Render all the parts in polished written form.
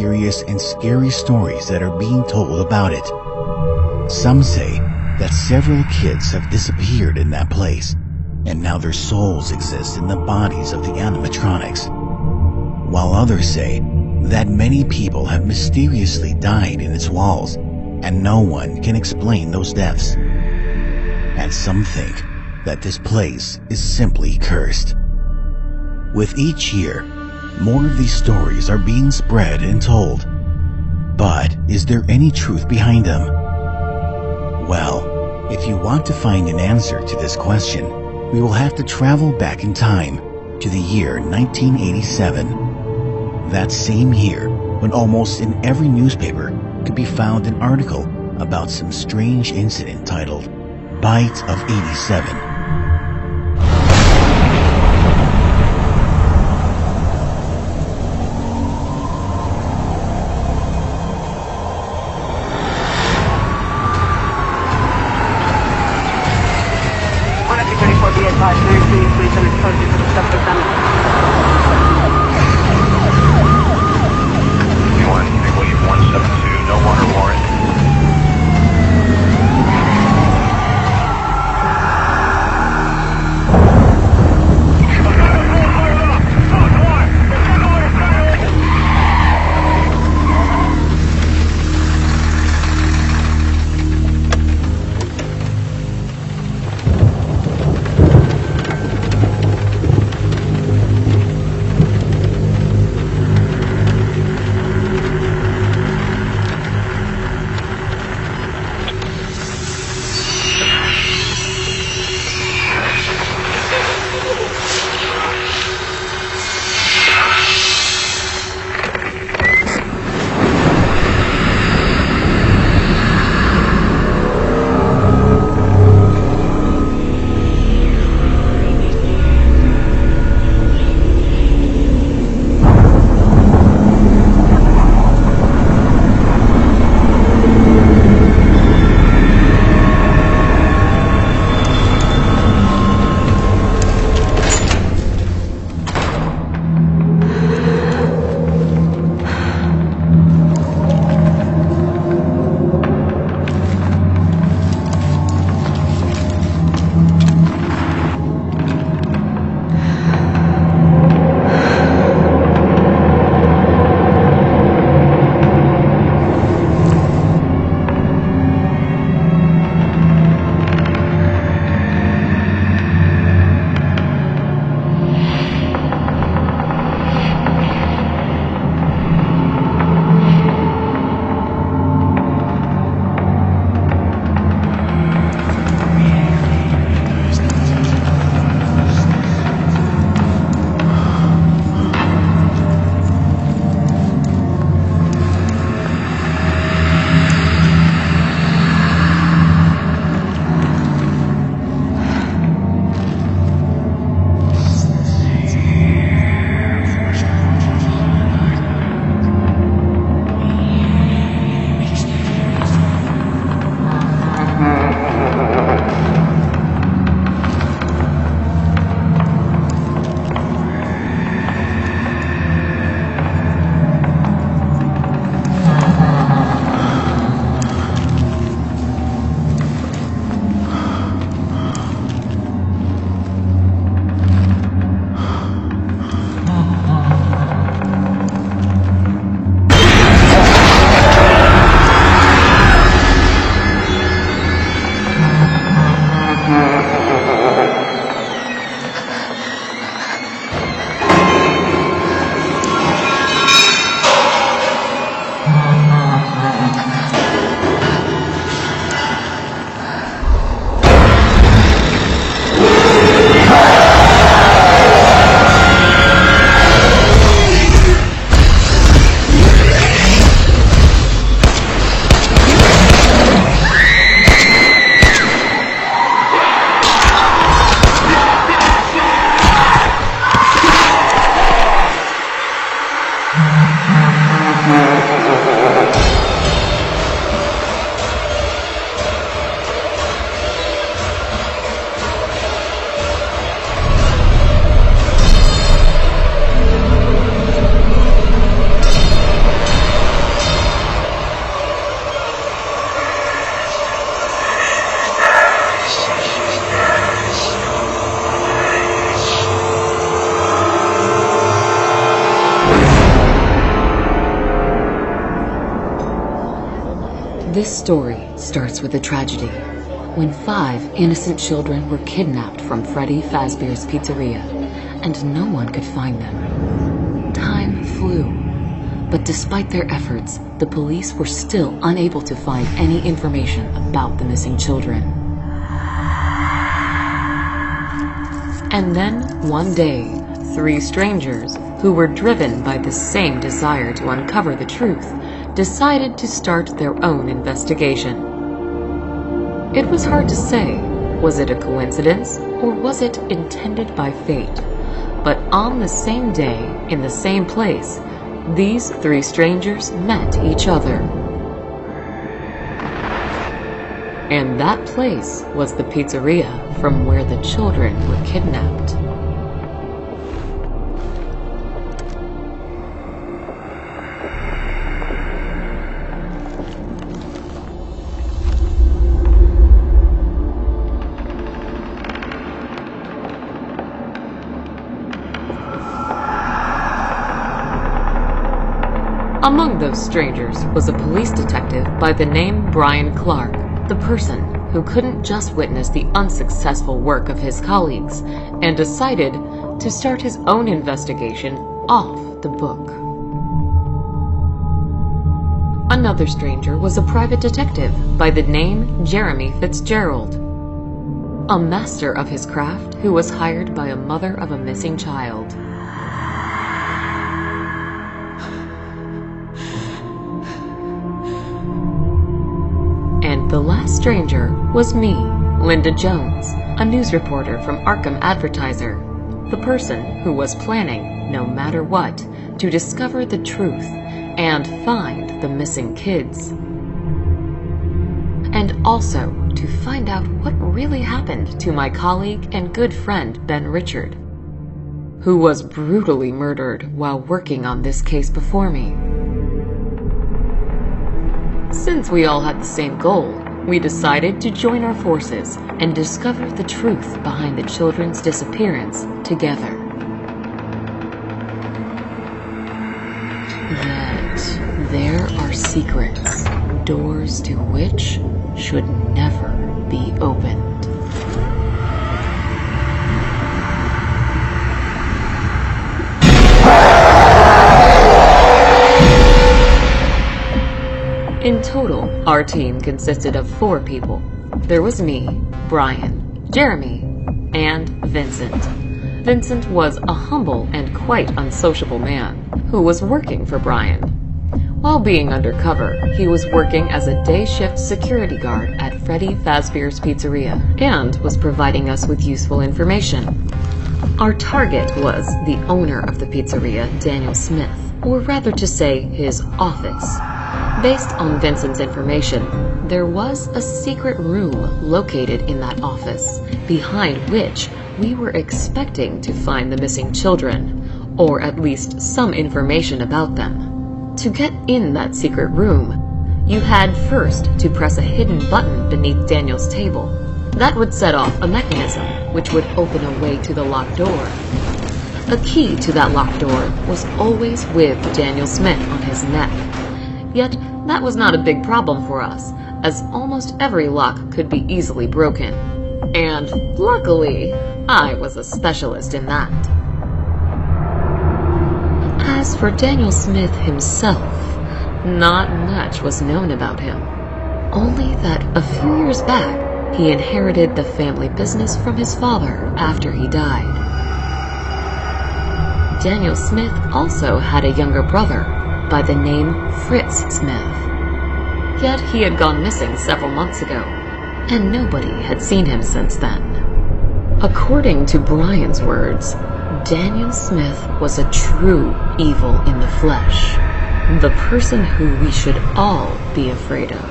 mysterious and scary stories that are being told about it. Some say that several kids have disappeared in that place, and now their souls exist in the bodies of the animatronics, while others say that many people have mysteriously died in its walls, and no one can explain those deaths. And some think that this place is simply cursed. With each year, more of these stories are being spread and told. But is there any truth behind them? Well, if you want to find an answer to this question, we will have to travel back in time to the year 1987. That same year, when almost in every newspaper could be found an article about some strange incident titled Bite of 87. This story starts with a tragedy, when 5 innocent children were kidnapped from Freddy Fazbear's Pizzeria, and no one could find them. Time flew, but despite their efforts, the police were still unable to find any information about the missing children. And then, one day, 3 strangers, who were driven by the same desire to uncover the truth, decided to start their own investigation. It was hard to say, was it a coincidence or was it intended by fate? But on the same day, in the same place, these 3 strangers met each other. And that place was the pizzeria from where the children were kidnapped. Among those strangers was a police detective by the name Brian Clark, the person who couldn't just witness the unsuccessful work of his colleagues and decided to start his own investigation off the book. Another stranger was a private detective by the name Jeremy Fitzgerald, a master of his craft who was hired by a mother of a missing child. And the last stranger was me, Linda Jones, a news reporter from Arkham Advertiser, the person who was planning, no matter what, to discover the truth and find the missing kids. And also to find out what really happened to my colleague and good friend Ben Richard, who was brutally murdered while working on this case before me. Since we all had the same goal, we decided to join our forces and discover the truth behind the children's disappearance together. Yet, there are secrets, doors to which should never be opened. In total, our team consisted of 4 people. There was me, Brian, Jeremy, and Vincent. Vincent was a humble and quite unsociable man who was working for Brian. While being undercover, he was working as a day shift security guard at Freddy Fazbear's Pizzeria and was providing us with useful information. Our target was the owner of the pizzeria, Daniel Smith, or rather to say his office. Based on Vincent's information, there was a secret room located in that office, behind which we were expecting to find the missing children, or at least some information about them. To get in that secret room, you had first to press a hidden button beneath Daniel's table. That would set off a mechanism which would open a way to the locked door. A key to that locked door was always with Daniel Smith on his neck. Yet, that was not a big problem for us, as almost every lock could be easily broken. And, luckily, I was a specialist in that. As for Daniel Smith himself, not much was known about him. Only that a few years back, he inherited the family business from his father after he died. Daniel Smith also had a younger brother by the name Fritz Smith. Yet he had gone missing several months ago, and nobody had seen him since then. According to Brian's words, Daniel Smith was a true evil in the flesh, the person who we should all be afraid of.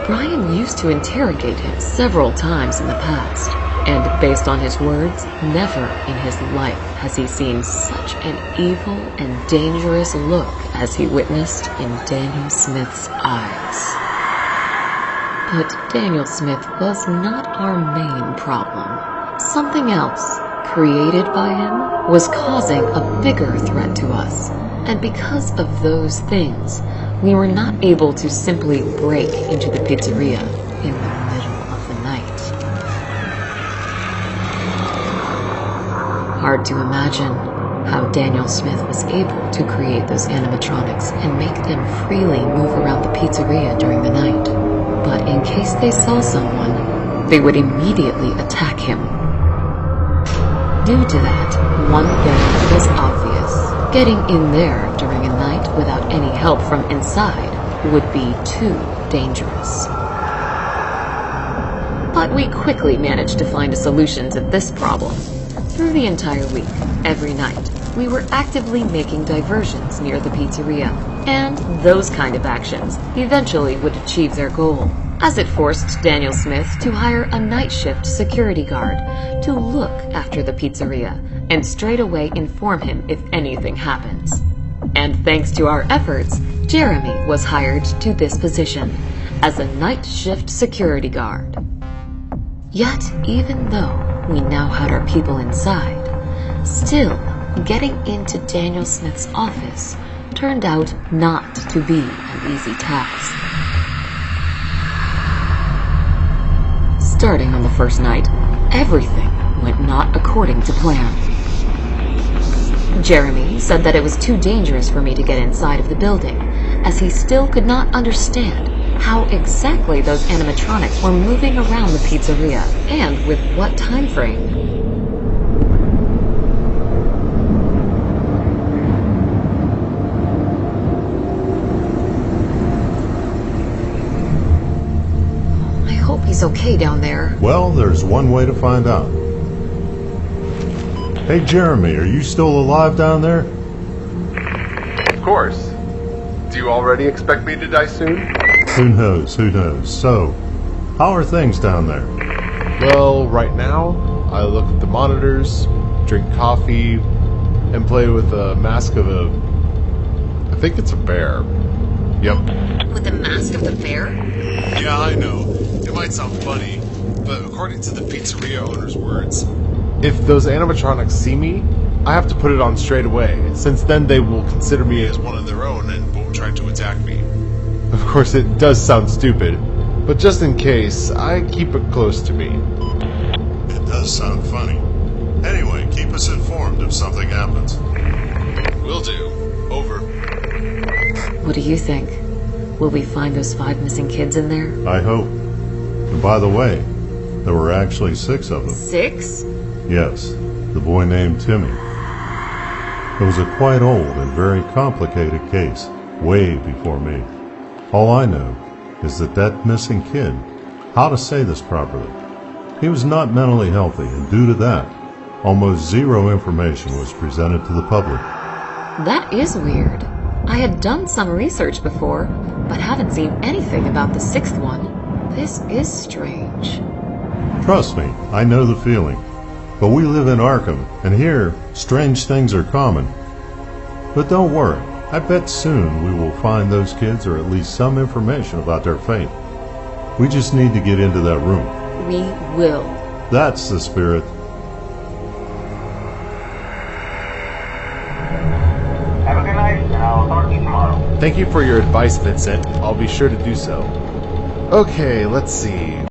Brian used to interrogate him several times in the past, and based on his words, never in his life has he seen such an evil and dangerous look as he witnessed in Daniel Smith's eyes. But Daniel Smith was not our main problem. Something else, created by him, was causing a bigger threat to us, and because of those things, we were not able to simply break into the pizzeria in the middle of the night. Hard to imagine how Daniel Smith was able to create those animatronics and make them freely move around the pizzeria during the night. But in case they saw someone, they would immediately attack him. Due to that, one thing was obvious. Getting in there during a night without any help from inside would be too dangerous. But we quickly managed to find a solution to this problem. Through the entire week, every night, we were actively making diversions near the pizzeria, and those kind of actions eventually would achieve their goal, as it forced Daniel Smith to hire a night shift security guard to look after the pizzeria and straight away inform him if anything happens. And thanks to our efforts, Jeremy was hired to this position as a night shift security guard. Yet, even though we now had our people inside, still, getting into Daniel Smith's office turned out not to be an easy task. Starting on the first night, everything went not according to plan. Jeremy said that it was too dangerous for me to get inside of the building, as he still could not understand how exactly those animatronics were moving around the pizzeria, and with what time frame. I hope he's okay down there. Well, there's one way to find out. Hey, Jeremy, are you still alive down there? Of course. Do you already expect me to die soon? Who knows, who knows. So, how are things down there? Well, right now, I look at the monitors, drink coffee, and play with a mask of I think it's a bear. Yep. With the mask of the bear? Yeah, I know. It might sound funny, but according to the pizzeria owner's words, If those animatronics see me, I have to put it on straight away, since then they will consider me as one of their own and won't try to attack me. Of course, it does sound stupid, but just in case, I keep it close to me. It does sound funny. Anyway, keep us informed if something happens. Will do. Over. What do you think? Will we find those 5 missing kids in there? I hope. And by the way, there were actually 6 of them. 6? Yes, the boy named Timmy. It was a quite old and very complicated case, way before me. All I know is that missing kid, how to say this properly, he was not mentally healthy, and due to that, almost zero information was presented to the public. That is weird. I had done some research before, but haven't seen anything about the 6th one. This is strange. Trust me, I know the feeling. But we live in Arkham, and here, strange things are common. But don't worry, I bet soon we will find those kids, or at least some information about their fate. We just need to get into that room. We will. That's the spirit. Have a good night, and I'll talk to you tomorrow. Thank you for your advice, Vincent. I'll be sure to do so. Okay, let's see.